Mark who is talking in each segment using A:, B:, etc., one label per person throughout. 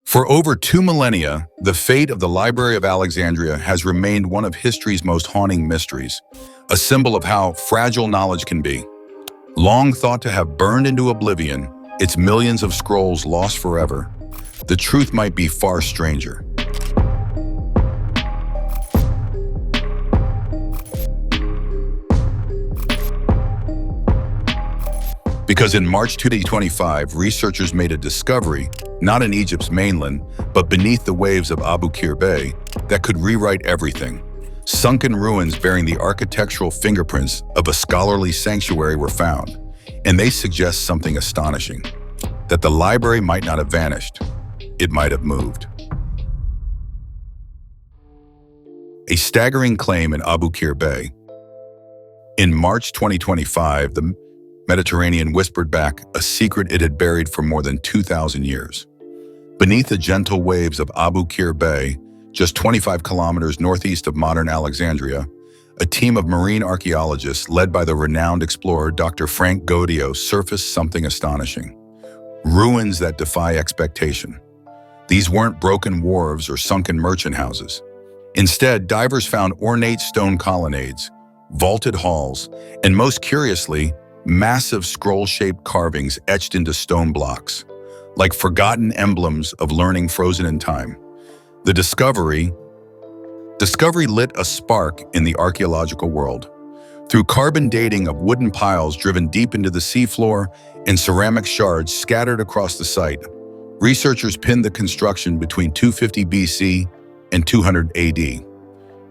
A: For over 2 millennia, the fate of the Library of Alexandria has remained one of history's most haunting mysteries, a symbol of how fragile knowledge can be. Long thought to have burned into oblivion, its millions of scrolls lost forever, the truth might be far stranger. Because in March 2025, researchers made a discovery, not in Egypt's mainland, but beneath the waves of Abu Qir Bay, that could rewrite everything. Sunken ruins bearing the architectural fingerprints of a scholarly sanctuary were found, and they suggest something astonishing: that the library might not have vanished, it might have moved. A staggering claim in Abu Qir Bay. In March 2025, the Mediterranean whispered back a secret it had buried for more than 2,000 years. Beneath the gentle waves of Abu Qir Bay, just 25 kilometers northeast of modern Alexandria, a team of marine archaeologists led by the renowned explorer Dr. Frank Gaudio surfaced something astonishing: ruins that defy expectation. These weren't broken wharves or sunken merchant houses. Instead, divers found ornate stone colonnades, vaulted halls, and most curiously, massive scroll-shaped carvings etched into stone blocks, like forgotten emblems of learning frozen in time. The discovery lit a spark in the archaeological world. Through carbon dating of wooden piles driven deep into the seafloor and ceramic shards scattered across the site, researchers pinned the construction between 250 BC and 200 AD.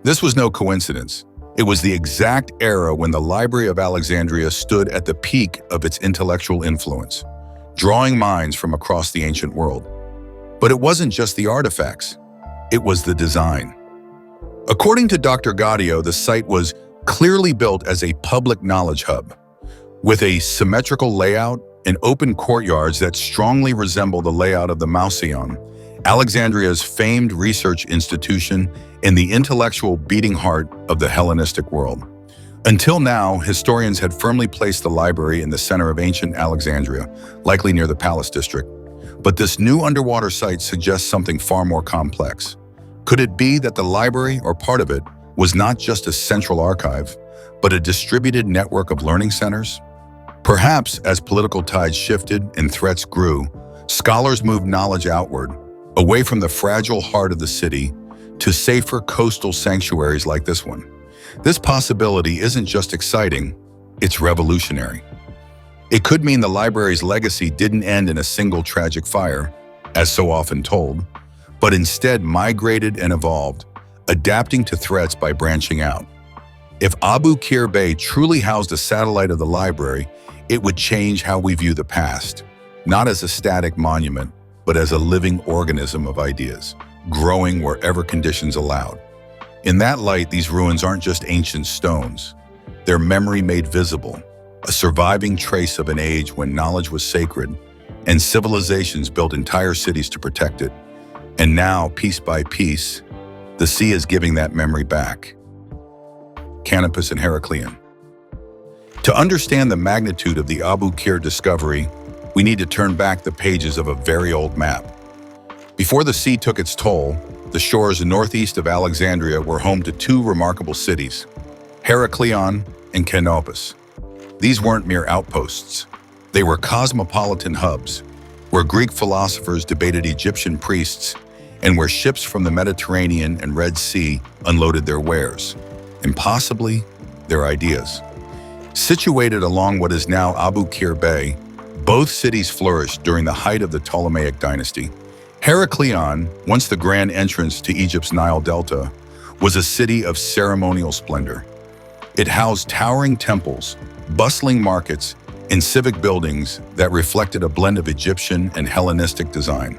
A: This was no coincidence. It was the exact era when the Library of Alexandria stood at the peak of its intellectual influence, drawing minds from across the ancient world. But it wasn't just the artifacts, it was the design. According to Dr. Gaudio, the site was clearly built as a public knowledge hub, with a symmetrical layout and open courtyards that strongly resemble the layout of the Mouseion, Alexandria's famed research institution and the intellectual beating heart of the Hellenistic world. Until now, historians had firmly placed the library in the center of ancient Alexandria, likely near the Palace District. But this new underwater site suggests something far more complex. Could it be that the library, or part of it, was not just a central archive, but a distributed network of learning centers? Perhaps as political tides shifted and threats grew, scholars moved knowledge outward, away from the fragile heart of the city to safer coastal sanctuaries like this one. This possibility isn't just exciting, it's revolutionary. It could mean the library's legacy didn't end in a single tragic fire, as so often told, but instead migrated and evolved, adapting to threats by branching out. If Abu Qir Bay truly housed a satellite of the library, it would change how we view the past, not as a static monument, but as a living organism of ideas, growing wherever conditions allowed. In that light, these ruins aren't just ancient stones. They're memory made visible, a surviving trace of an age when knowledge was sacred and civilizations built entire cities to protect it. And now, piece by piece, the sea is giving that memory back. Canopus and Heraklion. To understand the magnitude of the Abu Qir discovery, we need to turn back the pages of a very old map. Before the sea took its toll, the shores northeast of Alexandria were home to two remarkable cities, Heraklion and Canopus. These weren't mere outposts. They were cosmopolitan hubs, where Greek philosophers debated Egyptian priests and where ships from the Mediterranean and Red Sea unloaded their wares, and possibly their ideas. Situated along what is now Abu Qir Bay, both cities flourished during the height of the Ptolemaic dynasty. Heraklion, once the grand entrance to Egypt's Nile Delta, was a city of ceremonial splendor. It housed towering temples, bustling markets, and civic buildings that reflected a blend of Egyptian and Hellenistic design.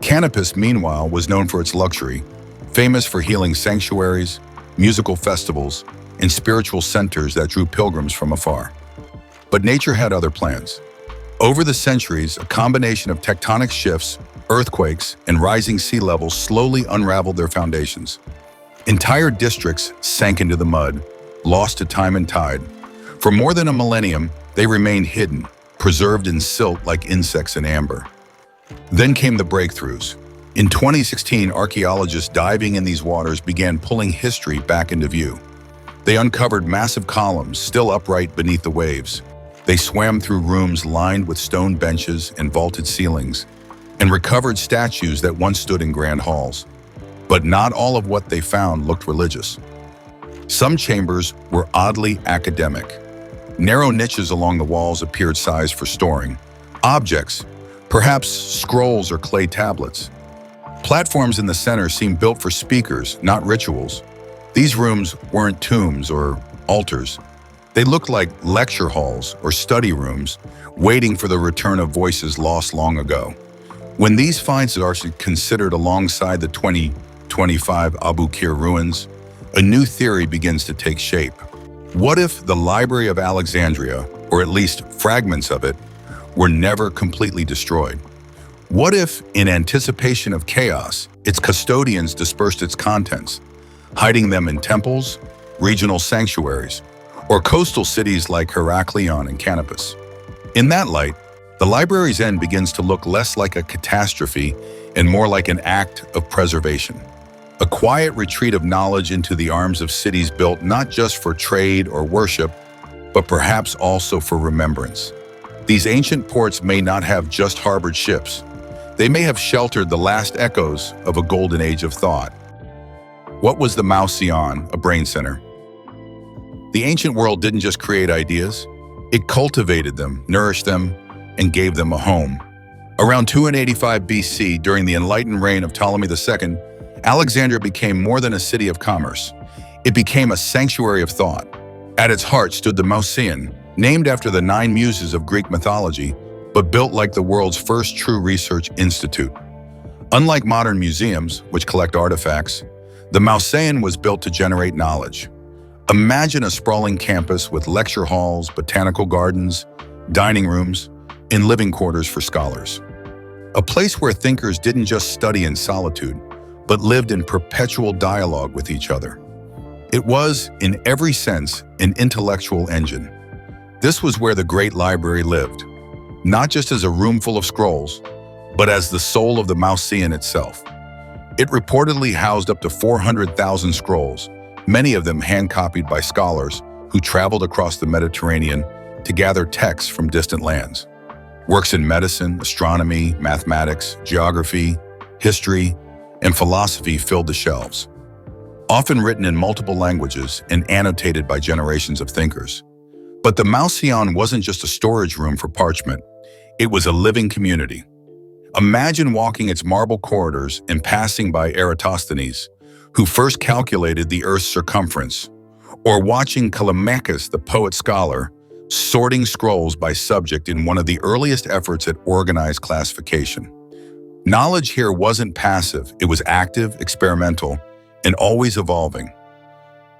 A: Canopus, meanwhile, was known for its luxury, famous for healing sanctuaries, musical festivals, and spiritual centers that drew pilgrims from afar. But nature had other plans. Over the centuries, a combination of tectonic shifts, earthquakes, and rising sea levels slowly unraveled their foundations. Entire districts sank into the mud, lost to time and tide. For more than a millennium, they remained hidden, preserved in silt like insects in amber. Then came the breakthroughs. In 2016, archaeologists diving in these waters began pulling history back into view. They uncovered massive columns still upright beneath the waves. They swam through rooms lined with stone benches and vaulted ceilings, and recovered statues that once stood in grand halls. But not all of what they found looked religious. Some chambers were oddly academic. Narrow niches along the walls appeared sized for storing objects, perhaps scrolls or clay tablets. Platforms in the center seemed built for speakers, not rituals. These rooms weren't tombs or altars. They looked like lecture halls or study rooms, waiting for the return of voices lost long ago. When these finds are considered alongside the 2025 Abu Qir ruins, a new theory begins to take shape. What if the Library of Alexandria, or at least fragments of it, were never completely destroyed? What if, in anticipation of chaos, its custodians dispersed its contents, hiding them in temples, regional sanctuaries, or coastal cities like Heraklion and Canopus? In that light, the library's end begins to look less like a catastrophe and more like an act of preservation. A quiet retreat of knowledge into the arms of cities built not just for trade or worship, but perhaps also for remembrance. These ancient ports may not have just harbored ships. They may have sheltered the last echoes of a golden age of thought. What was the Mouseion, a brain center? The ancient world didn't just create ideas, it cultivated them, nourished them, and gave them a home. Around 285 BC, during the enlightened reign of Ptolemy II, Alexandria became more than a city of commerce. It became a sanctuary of thought. At its heart stood the Mouseion, named after the 9 muses of Greek mythology, but built like the world's first true research institute. Unlike modern museums, which collect artifacts, the Mouseion was built to generate knowledge. Imagine a sprawling campus with lecture halls, botanical gardens, dining rooms, and living quarters for scholars. A place where thinkers didn't just study in solitude, but lived in perpetual dialogue with each other. It was, in every sense, an intellectual engine. This was where the great library lived, not just as a room full of scrolls, but as the soul of the Mouseion itself. It reportedly housed up to 400,000 scrolls, many of them hand-copied by scholars who traveled across the Mediterranean to gather texts from distant lands. Works in medicine, astronomy, mathematics, geography, history, and philosophy filled the shelves, often written in multiple languages and annotated by generations of thinkers. But the Mouseion wasn't just a storage room for parchment. It was a living community. Imagine walking its marble corridors and passing by Eratosthenes, who first calculated the Earth's circumference, or watching Callimachus, the poet-scholar, sorting scrolls by subject in one of the earliest efforts at organized classification. Knowledge here wasn't passive, it was active, experimental, and always evolving.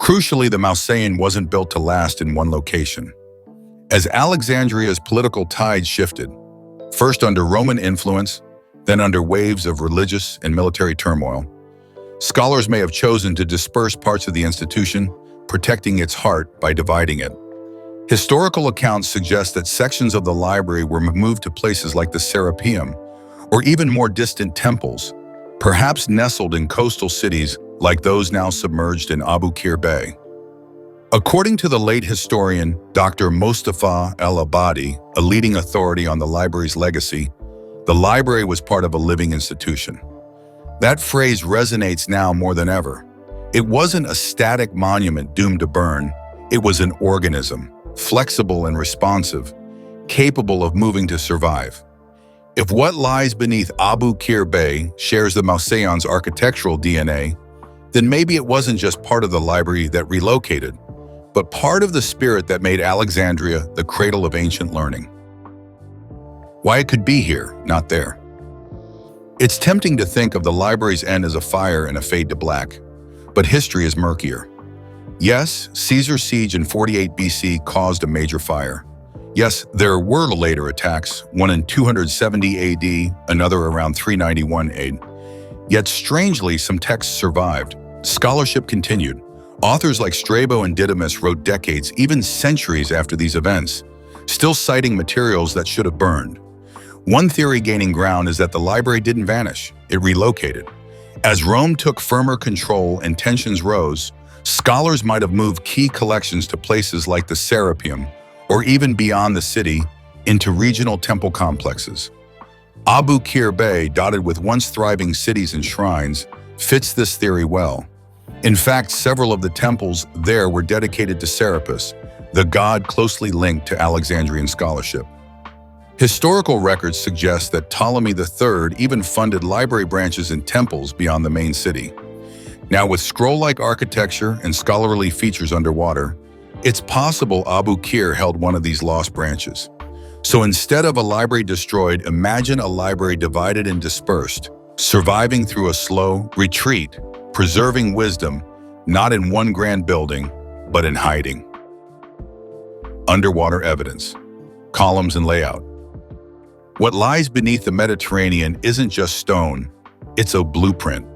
A: Crucially, the Mouseion wasn't built to last in one location. As Alexandria's political tides shifted, first under Roman influence, then under waves of religious and military turmoil, scholars may have chosen to disperse parts of the institution, protecting its heart by dividing it. Historical accounts suggest that sections of the library were moved to places like the Serapeum, or even more distant temples, perhaps nestled in coastal cities like those now submerged in Abu Qir Bay. According to the late historian Dr. Mustafa El-Abadi, a leading authority on the library's legacy, the library was part of a living institution. That phrase resonates now more than ever. It wasn't a static monument doomed to burn. It was an organism, flexible and responsive, capable of moving to survive. If what lies beneath Abu Qir Bay shares the Mouseion's architectural DNA, then maybe it wasn't just part of the library that relocated, but part of the spirit that made Alexandria the cradle of ancient learning. Why it could be here, not there. It's tempting to think of the library's end as a fire and a fade to black, but history is murkier. Yes, Caesar's siege in 48 BC caused a major fire. Yes, there were later attacks, one in 270 AD, another around 391 AD. Yet strangely, some texts survived. Scholarship continued. Authors like Strabo and Didymus wrote decades, even centuries after these events, still citing materials that should have burned. One theory gaining ground is that the library didn't vanish. it relocated. As Rome took firmer control and tensions rose, scholars might have moved key collections to places like the Serapeum, or even beyond the city, into regional temple complexes. Abu Qir Bay, dotted with once thriving cities and shrines, fits this theory well. In fact, several of the temples there were dedicated to Serapis, the god closely linked to Alexandrian scholarship. Historical records suggest that Ptolemy III even funded library branches in temples beyond the main city. Now, with scroll-like architecture and scholarly features underwater, it's possible Abu Qir held one of these lost branches. So instead of a library destroyed, imagine a library divided and dispersed, surviving through a slow retreat, preserving wisdom, not in one grand building, but in hiding. Underwater evidence, columns and layout. What lies beneath the Mediterranean isn't just stone, it's a blueprint.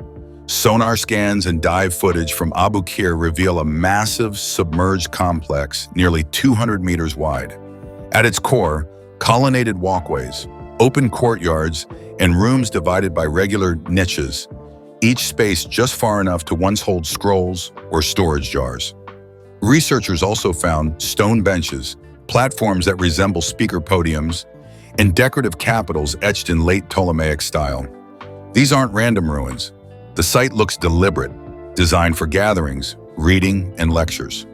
A: Sonar scans and dive footage from Abu Qir reveal a massive submerged complex nearly 200 meters wide. At its core, colonnaded walkways, open courtyards, and rooms divided by regular niches, each space just far enough to once hold scrolls or storage jars. Researchers also found stone benches, platforms that resemble speaker podiums, and decorative capitals etched in late Ptolemaic style. These aren't random ruins. The site looks deliberate, designed for gatherings, reading, and lectures.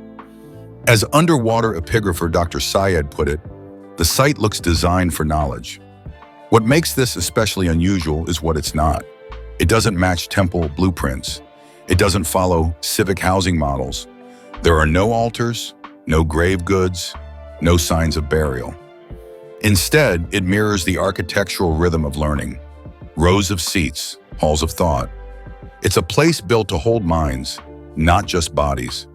A: As underwater epigrapher Dr. Syed put it, the site looks designed for knowledge. What makes this especially unusual is what it's not. It doesn't match temple blueprints. It doesn't follow civic housing models. There are no altars, no grave goods, no signs of burial. Instead, it mirrors the architectural rhythm of learning. Rows of seats, halls of thought. It's a place built to hold minds, not just bodies.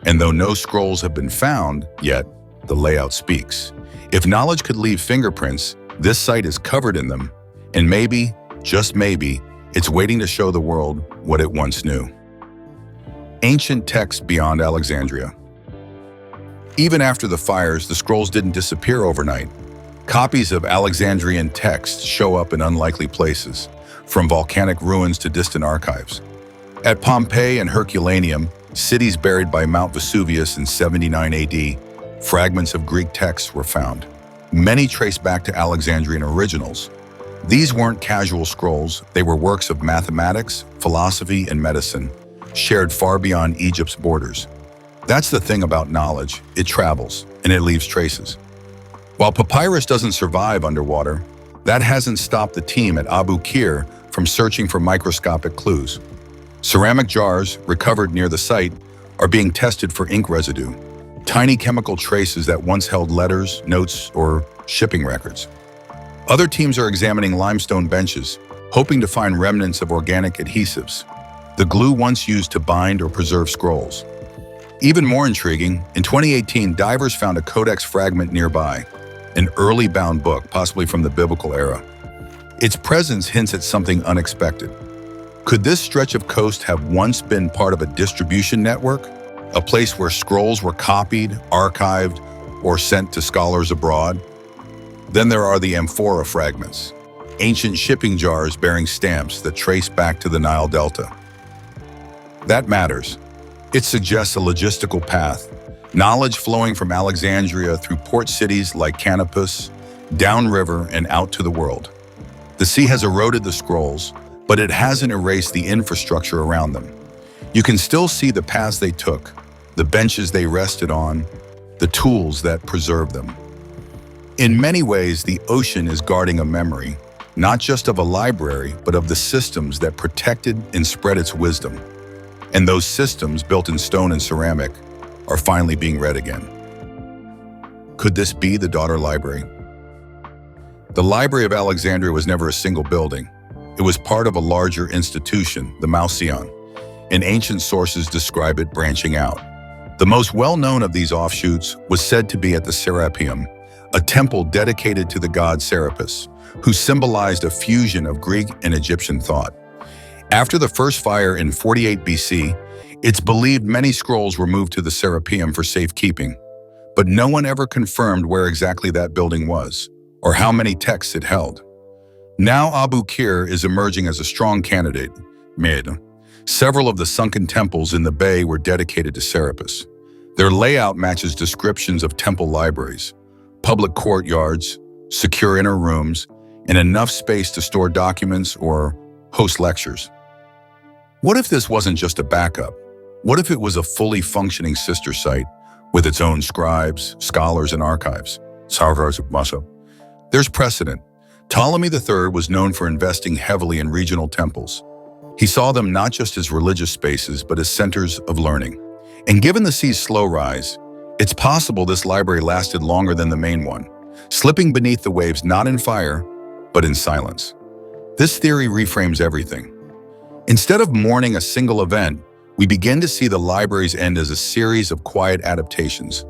A: And though no scrolls have been found yet, the layout speaks. If knowledge could leave fingerprints, this site is covered in them, and maybe, just maybe, it's waiting to show the world what it once knew. Ancient texts beyond Alexandria. Even after the fires, the scrolls didn't disappear overnight. Copies of Alexandrian texts show up in unlikely places, from volcanic ruins to distant archives. At Pompeii and Herculaneum, cities buried by Mount Vesuvius in 79 AD, fragments of Greek texts were found. Many trace back to Alexandrian originals. These weren't casual scrolls, they were works of mathematics, philosophy, and medicine, shared far beyond Egypt's borders. That's the thing about knowledge, it travels, and it leaves traces. While papyrus doesn't survive underwater, that hasn't stopped the team at Abu Qir from searching for microscopic clues. Ceramic jars, recovered near the site, are being tested for ink residue, tiny chemical traces that once held letters, notes, or shipping records. Other teams are examining limestone benches, hoping to find remnants of organic adhesives, the glue once used to bind or preserve scrolls. Even more intriguing, in 2018, divers found a codex fragment nearby, an early bound book, possibly from the biblical era. Its presence hints at something unexpected. Could this stretch of coast have once been part of a distribution network? A place where scrolls were copied, archived, or sent to scholars abroad? Then there are the amphora fragments, ancient shipping jars bearing stamps that trace back to the Nile Delta. That matters. It suggests a logistical path, knowledge flowing from Alexandria through port cities like Canopus, downriver and out to the world. The sea has eroded the scrolls, but it hasn't erased the infrastructure around them. You can still see the paths they took, the benches they rested on, the tools that preserved them. In many ways, the ocean is guarding a memory, not just of a library, but of the systems that protected and spread its wisdom. And those systems, built in stone and ceramic, are finally being read again. Could this be the daughter library? The Library of Alexandria was never a single building. It was part of a larger institution, the Mouseion, and ancient sources describe it branching out. The most well-known of these offshoots was said to be at the Serapeum, a temple dedicated to the god Serapis, who symbolized a fusion of Greek and Egyptian thought. After the first fire in 48 BC, it's believed many scrolls were moved to the Serapeum for safekeeping, but no one ever confirmed where exactly that building was, or how many texts it held. Now Abu Qir is emerging as a strong candidate. Several of the sunken temples in the bay were dedicated to Serapis. Their layout matches descriptions of temple libraries, public courtyards, secure inner rooms, and enough space to store documents or host lectures. What if this wasn't just a backup? What if it was a fully functioning sister site with its own scribes, scholars, and archives? There's precedent. Ptolemy III was known for investing heavily in regional temples. He saw them not just as religious spaces, but as centers of learning. And given the sea's slow rise, it's possible this library lasted longer than the main one, slipping beneath the waves not in fire, but in silence. This theory reframes everything. Instead of mourning a single event, we begin to see the library's end as a series of quiet adaptations.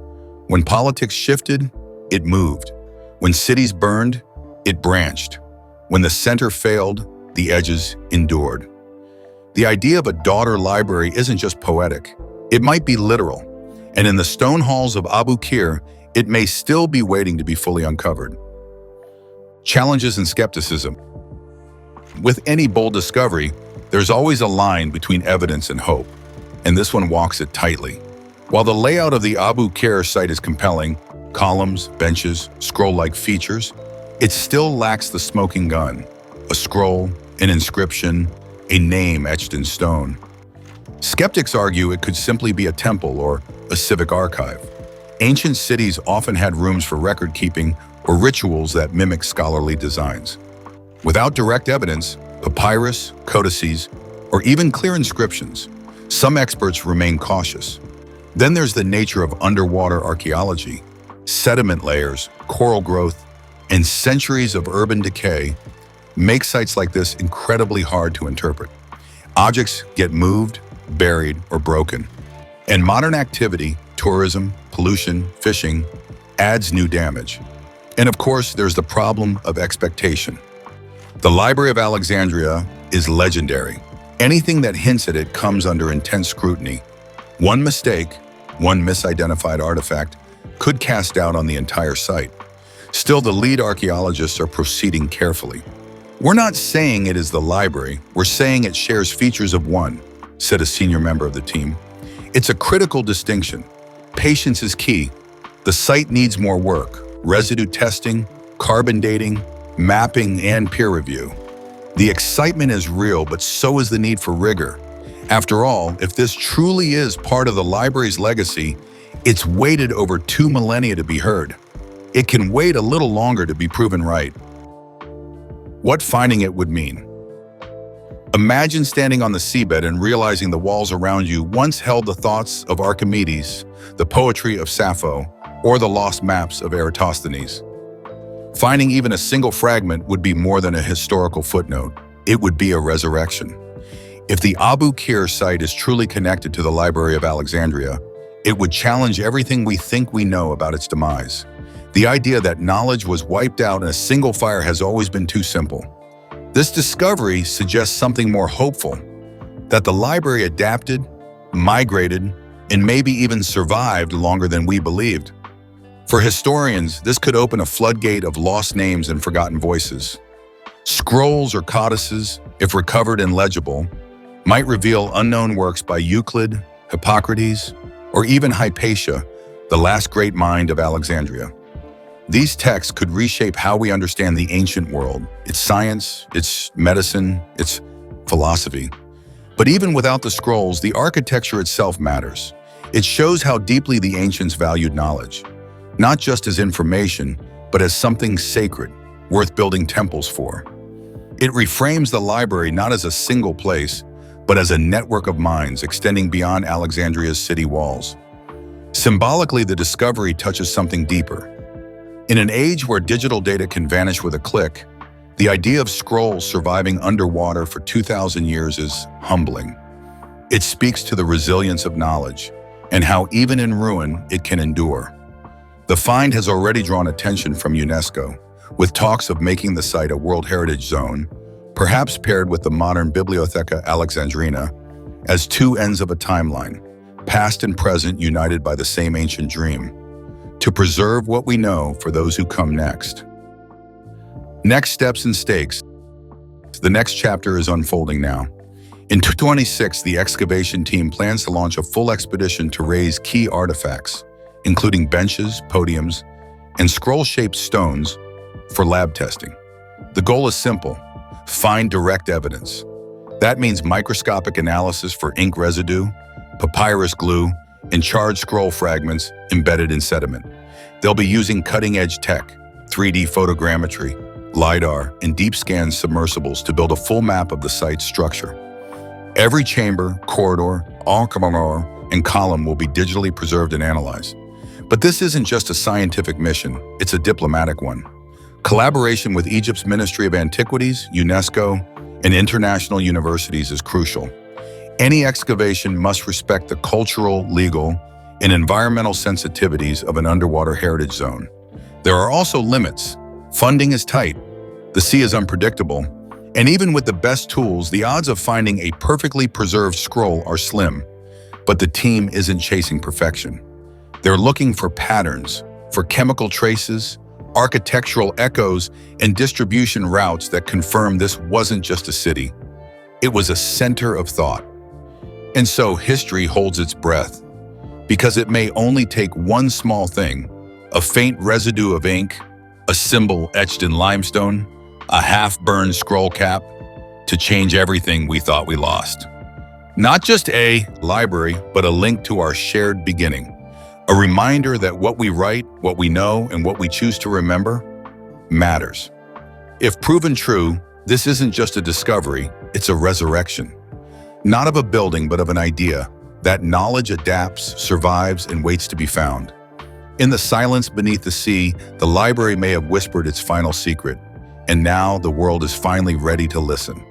A: When politics shifted, it moved. When cities burned, it branched. When the center failed, the edges endured. The idea of a daughter library isn't just poetic. It might be literal. And in the stone halls of Abu Qir, it may still be waiting to be fully uncovered. Challenges and skepticism. With any bold discovery, there's always a line between evidence and hope, and this one walks it tightly. While the layout of the Abu Qir site is compelling, columns, benches, scroll-like features, it still lacks the smoking gun, a scroll, an inscription, a name etched in stone. Skeptics argue it could simply be a temple or a civic archive. Ancient cities often had rooms for record-keeping or rituals that mimic scholarly designs. Without direct evidence, papyrus, codices, or even clear inscriptions, some experts remain cautious. Then there's the nature of underwater archaeology. Sediment layers, coral growth, and centuries of urban decay make sites like this incredibly hard to interpret. Objects get moved, buried, or broken. And modern activity, tourism, pollution, fishing, adds new damage. And of course, there's the problem of expectation. The Library of Alexandria is legendary. Anything that hints at it comes under intense scrutiny. One mistake, one misidentified artifact, could cast doubt on the entire site. Still, the lead archaeologists are proceeding carefully. "We're not saying it is the library, we're saying it shares features of one," said a senior member of the team. It's a critical distinction. Patience is key. The site needs more work: residue testing, carbon dating, mapping, and peer review. The excitement is real, but so is the need for rigor. After all, if this truly is part of the library's legacy, it's waited over 2 millennia to be heard. It can wait a little longer to be proven right. What finding it would mean. Imagine standing on the seabed and realizing the walls around you once held the thoughts of Archimedes, the poetry of Sappho, or the lost maps of Eratosthenes. Finding even a single fragment would be more than a historical footnote. It would be a resurrection. If the Abu Qir site is truly connected to the Library of Alexandria, it would challenge everything we think we know about its demise. The idea that knowledge was wiped out in a single fire has always been too simple. This discovery suggests something more hopeful, that the library adapted, migrated, and maybe even survived longer than we believed. For historians, this could open a floodgate of lost names and forgotten voices. Scrolls or codices, if recovered and legible, might reveal unknown works by Euclid, Hippocrates, or even Hypatia, the last great mind of Alexandria. These texts could reshape how we understand the ancient world, its science, its medicine, its philosophy. But even without the scrolls, the architecture itself matters. It shows how deeply the ancients valued knowledge, not just as information, but as something sacred, worth building temples for. It reframes the library not as a single place, but as a network of minds extending beyond Alexandria's city walls. Symbolically, the discovery touches something deeper. In an age where digital data can vanish with a click, the idea of scrolls surviving underwater for 2,000 years is humbling. It speaks to the resilience of knowledge and how even in ruin, it can endure. The find has already drawn attention from UNESCO, with talks of making the site a World Heritage Zone, perhaps paired with the modern Bibliotheca Alexandrina, as two ends of a timeline, past and present united by the same ancient dream, to preserve what we know for those who come next. Next steps and stakes. The next chapter is unfolding now. In 2026, the excavation team plans to launch a full expedition to raise key artifacts, including benches, podiums, and scroll-shaped stones for lab testing. The goal is simple: find direct evidence. That means microscopic analysis for ink residue, papyrus glue, and charred scroll fragments embedded in sediment. They'll be using cutting-edge tech, 3D photogrammetry, LiDAR, and deep scan submersibles to build a full map of the site's structure. Every chamber, corridor, and column will be digitally preserved and analyzed. But this isn't just a scientific mission, it's a diplomatic one. Collaboration with Egypt's Ministry of Antiquities, UNESCO, and international universities is crucial. Any excavation must respect the cultural, legal, and environmental sensitivities of an underwater heritage zone. There are also limits. Funding is tight, the sea is unpredictable, and even with the best tools, the odds of finding a perfectly preserved scroll are slim. But the team isn't chasing perfection. They're looking for patterns, for chemical traces, architectural echoes, and distribution routes that confirm this wasn't just a city. It was a center of thought. And so history holds its breath, because it may only take one small thing, a faint residue of ink, a symbol etched in limestone, a half-burned scroll cap, to change everything we thought we lost. Not just a library, but a link to our shared beginning. A reminder that what we write, what we know, and what we choose to remember matters. If proven true, this isn't just a discovery, it's a resurrection. Not of a building, but of an idea. That knowledge adapts, survives, and waits to be found. In the silence beneath the sea, the library may have whispered its final secret, and now the world is finally ready to listen.